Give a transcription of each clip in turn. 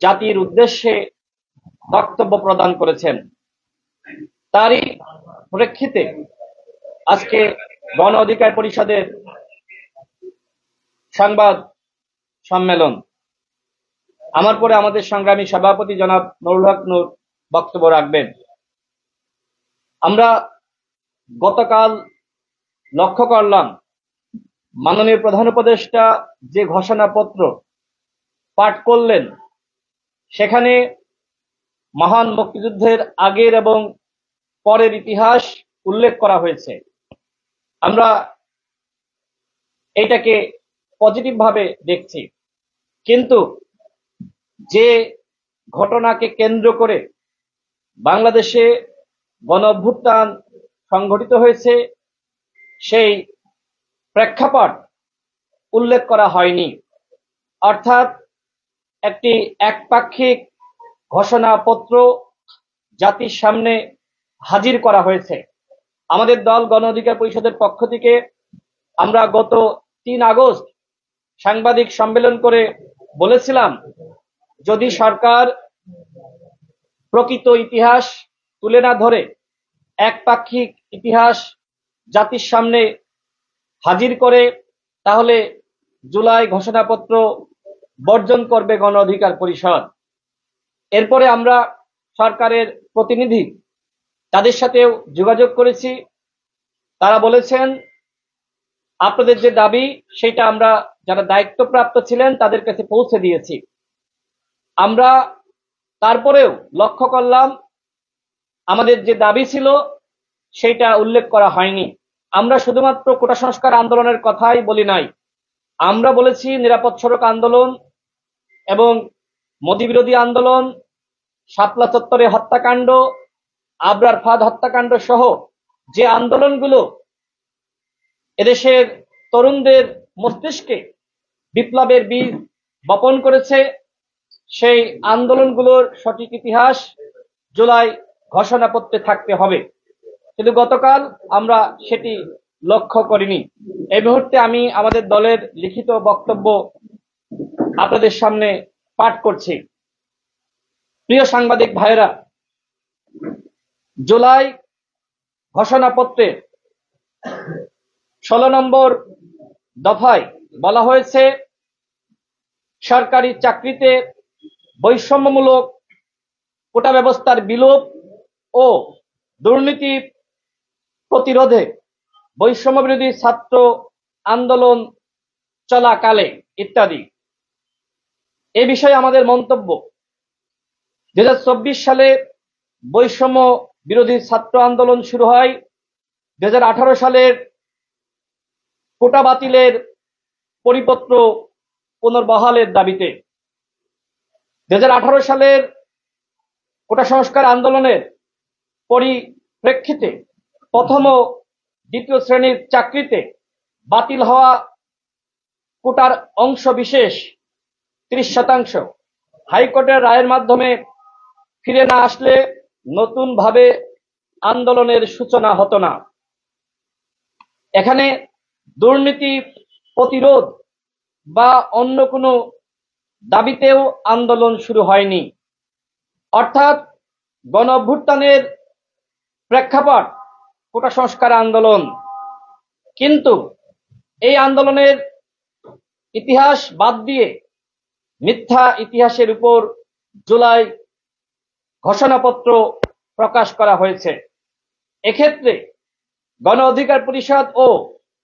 জাতির উদ্দেশ্যে বক্তব্য প্রদান করেছেন। তারই প্রেক্ষিতে আজকে গণ অধিকার পরিষদের সংবাদ সম্মেলন। আমার পরে আমাদের সংগ্রামী সভাপতি জনাব নুরুল হক নূর বক্তব্য রাখবেন। আমরা গতকাল লক্ষ্য করলাম মাননীয় প্রধান উপদেষ্টা যে ঘোষণাপত্র পাঠ করলেন সেখানে মহান মুক্তিযুদ্ধের আগের এবং পরের ইতিহাস উল্লেখ করা হয়েছে। আমরা এইটাকে পজিটিভ ভাবে দেখছি, কিন্তু যে ঘটনাকে কেন্দ্র করে বাংলাদেশে গণ অভ্যুত্থান সংঘটিত হয়েছে সেই প্রেক্ষাপট উল্লেখ করা হয়নি। অর্থাৎ একটি একপাক্ষিক ঘোষণাপত্র জাতির সামনে হাজির করা হয়েছে। আমাদের দল গণ অধিকার পরিষদের পক্ষ থেকে আমরা গত ৩ আগস্ট সাংবাদিক সম্মেলন করে বলেছিলাম, যদি সরকার প্রকৃত ইতিহাস তুলে না ধরে একপাক্ষিক ইতিহাস জাতির সামনে হাজির করে তাহলে জুলাই ঘোষণাপত্র বর্জন করবে গণ অধিকার পরিষদ। এরপরে আমরা সরকারের প্রতিনিধি তাদের সাথেও যোগাযোগ করেছি। তারা বলেছেন আপনাদের যে দাবি সেটা আমরা যারা দায়িত্বপ্রাপ্ত ছিলেন তাদের কাছে পৌঁছে দিয়েছি। আমরা তারপরেও লক্ষ্য করলাম আমাদের যে দাবি ছিল সেটা উল্লেখ করা হয়নি। আমরা শুধুমাত্র কোটা সংস্কার আন্দোলনের কথাই বলি নাই, আমরা বলেছি নিরাপদ সড়ক আন্দোলন এবং মোদি বিরোধী আন্দোলন, শাপলা চত্বরে হত্যাকাণ্ড, আবরার ফাঁদ হত্যাকাণ্ড সহ যে আন্দোলনগুলো এদেশের তরুণদের মস্তিষ্কে বিপ্লবের বীজ বপন করেছে, সেই আন্দোলনগুলোর সঠিক ইতিহাস জুলাই ঘোষণাপত্রে থাকতে হবে। কিন্তু গতকাল আমরা সেটি লক্ষ্য করিনি। এই মুহূর্তে আমি আমাদের দলের লিখিত বক্তব্য আপনাদের সামনে পাঠ করছি। প্রিয় সাংবাদিক ভাইরা, জুলাই ঘোষণাপত্রে 16 নম্বর দফায় বলা হয়েছে সরকারি চাকরিতে বৈষম্যমূলক কোটা ব্যবস্থার বিলোপ ও দুর্নীতি প্রতিরোধে বৈষম্য বিরোধী ছাত্র আন্দোলন চলাকালে ইত্যাদি। এ বিষয়ে আমাদের মন্তব্য, 2024 সালে বৈষম্য বিরোধী ছাত্র আন্দোলন শুরু হয় 2018 সালের কোটা বাতিলের পরিপত্র পুনর্বহালের দাবিতে। 2018 সালের কোটা সংস্কার আন্দোলনের পরিপ্রেক্ষিতে প্রথম ও দ্বিতীয় শ্রেণীর চাকরিতে বাতিল হওয়া কোটার অংশ বিশেষ 30% হাইকোর্টের রায়ের মাধ্যমে ফিরে না আসলে নতুন ভাবে আন্দোলনের সূচনা হতো না। এখানে দুর্নীতি প্রতিরোধ বা অন্য কোনো দাবিতেও আন্দোলন শুরু হয়নি। অর্থাৎ গণ অভ্যুত্থানের প্রেক্ষাপট কোটা সংস্কার আন্দোলন, কিন্তু এই আন্দোলনের ইতিহাস বাদ দিয়ে মিথ্যা ইতিহাসের উপর জুলাই ঘোষণাপত্র প্রকাশ করা হয়েছে। এক্ষেত্রে গণ অধিকার পরিষদ ও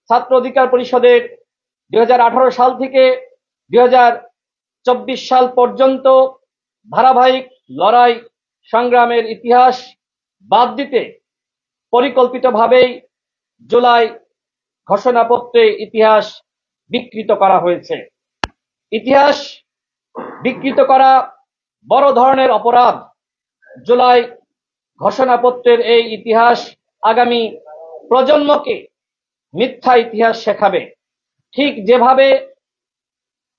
ছাত্র অধিকার পরিষদের 2018 সাল থেকে 2024 সাল পর্যন্ত ধারাবাহিক লড়াই সংগ্রামের ইতিহাস বাদ দিতে পরিকল্পিতভাবেই জুলাই ঘোষণাপত্রে ইতিহাস বিকৃত করা হয়েছে। ইতিহাস বিকৃত করা বড় ধরনের অপরাধ। জুলাই ঘোষণাপত্রের এই ইতিহাস আগামী প্রজন্মকে মিথ্যা ইতিহাস শেখাবে। ঠিক যেভাবে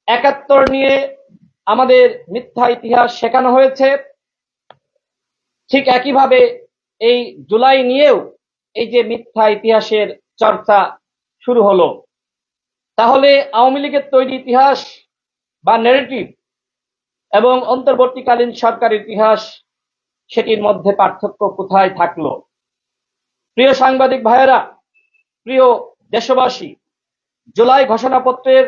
71 নিয়ে আমাদের মিথ্যা ইতিহাস শেখানো হয়েছে, ঠিক একইভাবে এই জুলাই নিয়েও এই যে মিথ্যা ইতিহাসের চর্চা শুরু হলো। তাহলে আওয়ামী লীগের তৈরি ইতিহাস বা ন্যারেটিভ এবং অন্তর্বর্তীকালীন সরকারের ইতিহাস, সেটির মধ্যে পার্থক্য কোথায় থাকলো? প্রিয় সাংবাদিক ভাইয়েরা, প্রিয় দেশবাসী, জুলাই ঘোষণাপত্রের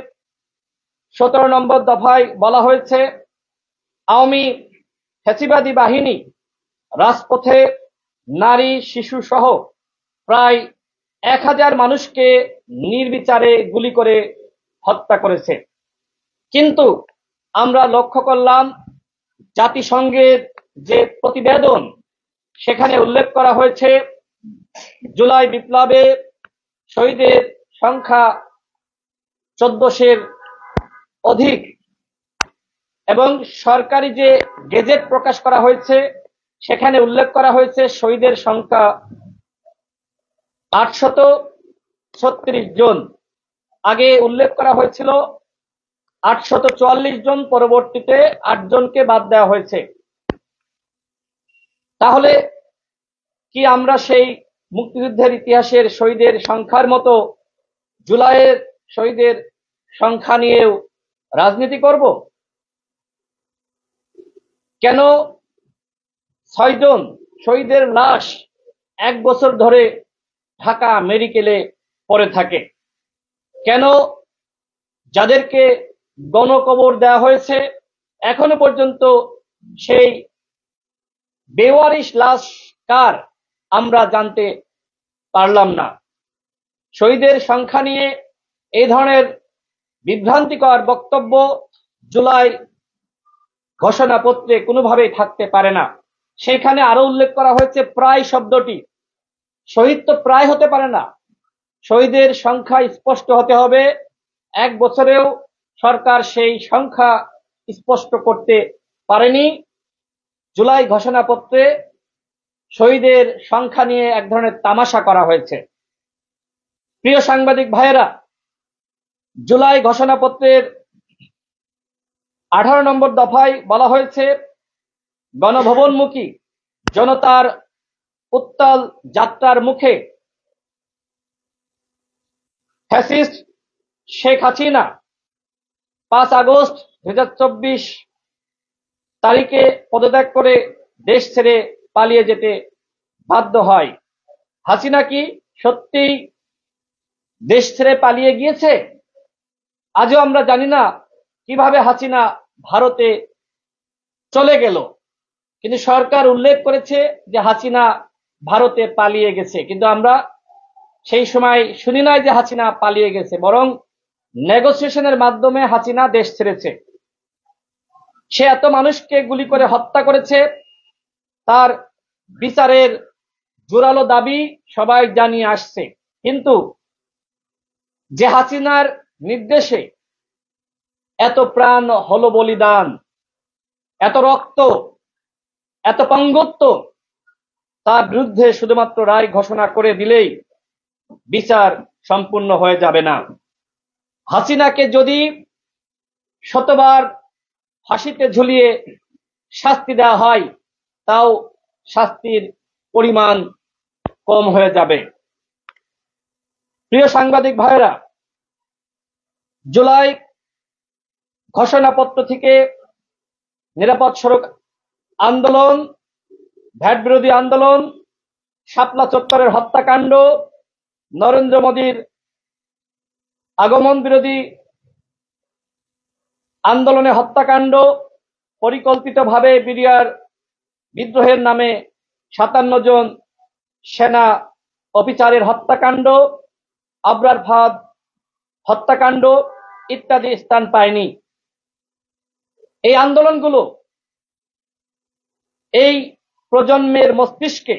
17 নম্বর দফায় বলা হয়েছে, আওয়ামী ফ্যাসিবাদী বাহিনী রাজপথে নারী শিশু সহ প্রায় 1000 মানুষকে নির্বিচারে গুলি করে হত্যা করেছে। কিন্তু আমরা লক্ষ্য করলাম জাতিসংঘের যে প্রতিবেদন, সেখানে উল্লেখ করা হয়েছে জুলাই বিপ্লবে শহীদের সংখ্যা 1400-এর অধিক, এবং সরকারি যে গেজেট প্রকাশ করা হয়েছে সেখানে উল্লেখ করা হয়েছে শহীদের সংখ্যা 836 জন। আগে উল্লেখ করা হয়েছিল 844 জন, পরবর্তীতে 8 জনকে বাদ দেওয়া হয়েছে। তাহলে কি আমরা সেই মুক্তিযুদ্ধের ইতিহাসের শহীদের সংখ্যার মতো জুলাইয়ের শহীদের সংখ্যা নিয়েও রাজনীতি করব? কেন 6 জন শহীদের লাশ 1 বছর ধরে ঢাকা মেডিকেলে পড়ে থাকে? কেন যাদেরকে গণকবর দেওয়া হয়েছে এখনো পর্যন্ত সেই বেওয়ারিশ লাশ কার আমরা জানতে পারলাম না? শহীদের সংখ্যা নিয়ে এই ধরনের বিভ্রান্তিকর বক্তব্য জুলাই ঘোষণাপত্রে কোনোভাবেই থাকতে পারে না। সেখানে আরো উল্লেখ করা হয়েছে প্রায় শব্দটি। শহীদ তো প্রায় হতে পারে না, শহীদের সংখ্যা স্পষ্ট হতে হবে। 1 বছরেও সরকার সেই সংখ্যা স্পষ্ট করতে পারেনি। জুলাই ঘোষণাপত্রে শহীদের সংখ্যা নিয়ে এক ধরনের তামাশা করা হয়েছে। প্রিয় সাংবাদিক ভাইয়েরা, জুলাই ঘোষণাপত্রের 18 নম্বর দফায় বলা হয়েছে, গণভবনমুখী জনতার উত্তাল যাত্রার মুখে ফ্যাসিস্ট শেখ হাসিনা 5 আগস্ট 2024 তারিখে পদত্যাগ করে দেশ ছেড়ে পালিয়ে যেতে বাধ্য হয়। হাসিনা কি সত্যিই দেশ ছেড়ে পালিয়ে গিয়েছে? আজও আমরা জানি না কিভাবে হাসিনা ভারতে চলে গেল, কিন্তু সরকার উল্লেখ করেছে যে হাসিনা ভারতে পালিয়ে গেছে। কিন্তু আমরা সেই সময় শুনি নাই যে হাসিনা পালিয়ে গেছে, বরং নেগোসিয়েশনের মাধ্যমে হাসিনা দেশ ছেড়েছে। সে এত মানুষকে গুলি করে হত্যা করেছে, তার বিচারের জোরালো দাবি সবাই জানিয়ে আসছে। কিন্তু যে হাসিনার নির্দেশে এত প্রাণ হলো বলিদান, এত রক্ত, এত পঙ্গুত্ব, তার বিরুদ্ধে শুধুমাত্র রায় ঘোষণা করে দিলেই বিচার সম্পূর্ণ হয়ে যাবে না। হাসিনাকে যদি 100বার ফাঁসিতে ঝুলিয়ে শাস্তি দেওয়া হয়, তাও শাস্তির পরিমাণ কম হয়ে যাবে। প্রিয় সাংবাদিক ভাইয়েরা, জুলাই ঘোষণাপত্র থেকে নিরাপদ সড়ক আন্দোলন, ভ্যাট বিরোধী আন্দোলন, শাপলা চত্বরের হত্যাকাণ্ড, নরেন্দ্র মোদীর আগমন বিরোধী আন্দোলনে হত্যাকাণ্ড, পরিকল্পিতভাবে বিডিআর বিদ্রোহের নামে 57 জন সেনা অফিসারের হত্যাকাণ্ড, আবরার ফাহাদ হত্যাকাণ্ড ইত্যাদি স্থান পায়নি। এই আন্দোলনগুলো এই প্রজন্মের মস্তিষ্কে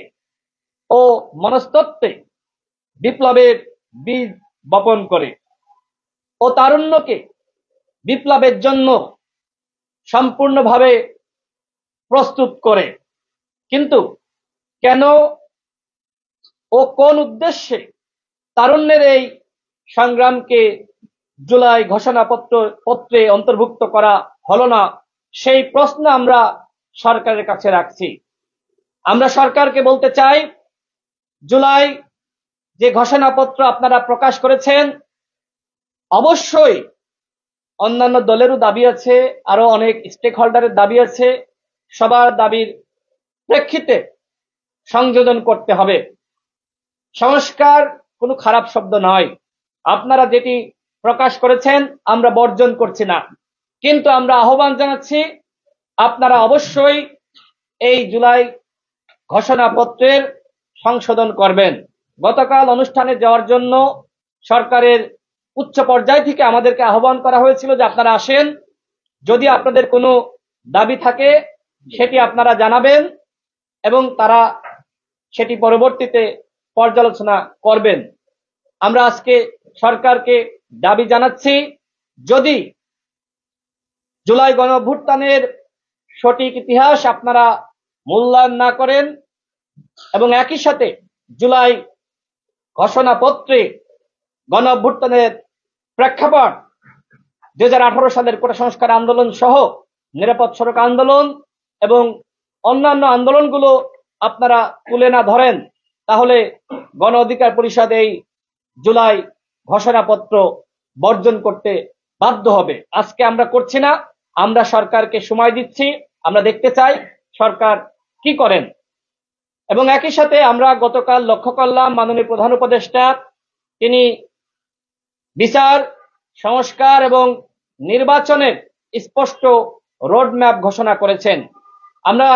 ও মনস্তত্ত্বে বিপ্লবের বীজ বপন করে ও তারুণ্যকে বিপ্লবের জন্য সম্পূর্ণভাবে প্রস্তুত করে। কিন্তু কেন ও কোন উদ্দেশ্যে তারুণ্যের এই সংগ্রামকে জুলাই ঘোষণাপত্রে অন্তর্ভুক্ত করা হলো না, সেই প্রশ্ন আমরা সরকারের কাছে রাখছি। আমরা সরকারকে বলতে চাই, জুলাই যে ঘোষণাপত্র আপনারা প্রকাশ করেছেন, অবশ্যই অন্যান্য দলেরও দাবি আছে, আরো অনেক স্টেক হোল্ডারের দাবি আছে। সবার দাবির প্রেক্ষিতে সংযোজন করতে হবে। সংস্কার কোনো খারাপ শব্দ নয়। আপনারা যেটি প্রকাশ করেছেন আমরা বর্জন করছি না, কিন্তু আমরা আহ্বান জানাচ্ছি আপনারা অবশ্যই এই জুলাই ঘোষণাপত্রের সংশোধন করবেন। গতকাল অনুষ্ঠানে যাওয়ার জন্য সরকারের উচ্চ পর্যায় থেকে আমাদেরকে আহ্বান করা হয়েছিল যে আপনারা আসেন, যদি আপনাদের কোনো দাবি থাকে সেটি আপনারা জানাবেন এবং তারা সেটি পরবর্তীতে পর্যালোচনা করবেন। আমরা আজকে সরকারকে দাবি জানাচ্ছি, যদি জুলাই গণঅভ্যুত্থানের সঠিক ইতিহাস আপনারা মূল্যায়ন না করেন এবং একই সাথে জুলাই ঘোষণাপত্রে গণঅভ্যুত্থানের প্রেক্ষাপট 2018 সালের কোটা সংস্কার আন্দোলন সহ নিরাপদ সড়ক আন্দোলন এবং অন্যান্য আন্দোলনগুলো আপনারা তুলে না ধরেন, তাহলে গণ অধিকার পরিষদ এই জুলাই ঘোষণাপত্র বর্জন করতে বাধ্য হবে। আজকে আমরা করছি না, আমরা সরকারকে সময় দিচ্ছি, আমরা দেখতে চাই সরকার কি করেন। এবং একই সাথে আমরা গতকাল লক্ষ্য করলাম মাননীয় প্রধান উপদেষ্টা তিনি বিচার, সংস্কার এবং নির্বাচনের স্পষ্ট রোডম্যাপ ঘোষণা করেছেন। আমরা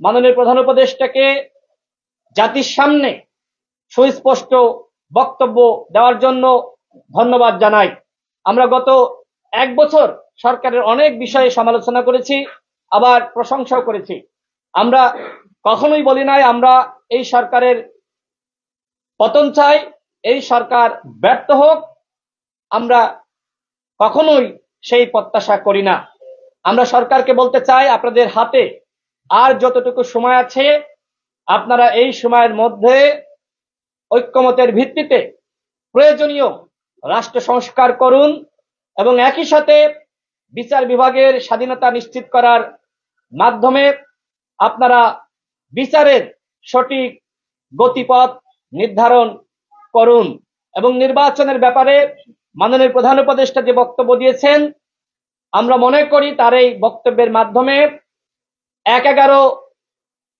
মাননীয় প্রধান উপদেষ্টাকে জাতির সামনে সুস্পষ্ট বক্তব্য দেওয়ার জন্য ধন্যবাদ জানাই। আমরা গত 1 বছর সরকারের অনেক বিষয়ে সমালোচনা করেছি, আবার প্রশংসাও করেছি। আমরা কখনোই বলি নাই আমরা এই সরকারের পতন চাই, এই সরকার ব্যর্থ হোক, আমরা কখনোই সেই প্রত্যাশা করি না। আমরা সরকারকে বলতে চাই আপনাদের হাতে আর যতটুকু সময় আছে আপনারা এই সময়ের মধ্যে ঐক্যমতের ভিত্তিতে প্রয়োজনীয় রাষ্ট্র সংস্কার করুন এবং একই সাথে বিচার বিভাগের স্বাধীনতা নিশ্চিত করার মাধ্যমে আপনারা বিচারের সঠিক গতিপথ নির্ধারণ করুন। এবং নির্বাচনের ব্যাপারে মাননীয় প্রধান উপদেষ্টা যে বক্তব্য দিয়েছেন, আমরা মনে করি তার এই বক্তব্যের মাধ্যমে 1-11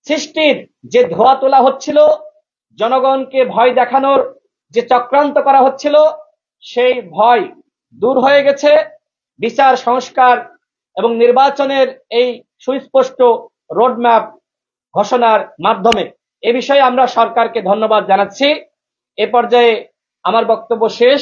সৃষ্টির যে ধোঁয়া তোলা হচ্ছিল, জনগণকে ভয় দেখানোর যে চক্রান্ত করা হচ্ছিল, সেই ভয় দূর হয়ে গেছে। বিচার, সংস্কার এবং নির্বাচনের এই সুস্পষ্ট রোডম্যাপ ঘোষণার মাধ্যমে এ বিষয়ে আমরা সরকারকে ধন্যবাদ জানাচ্ছি। এ পর্যায়ে আমার বক্তব্য শেষ।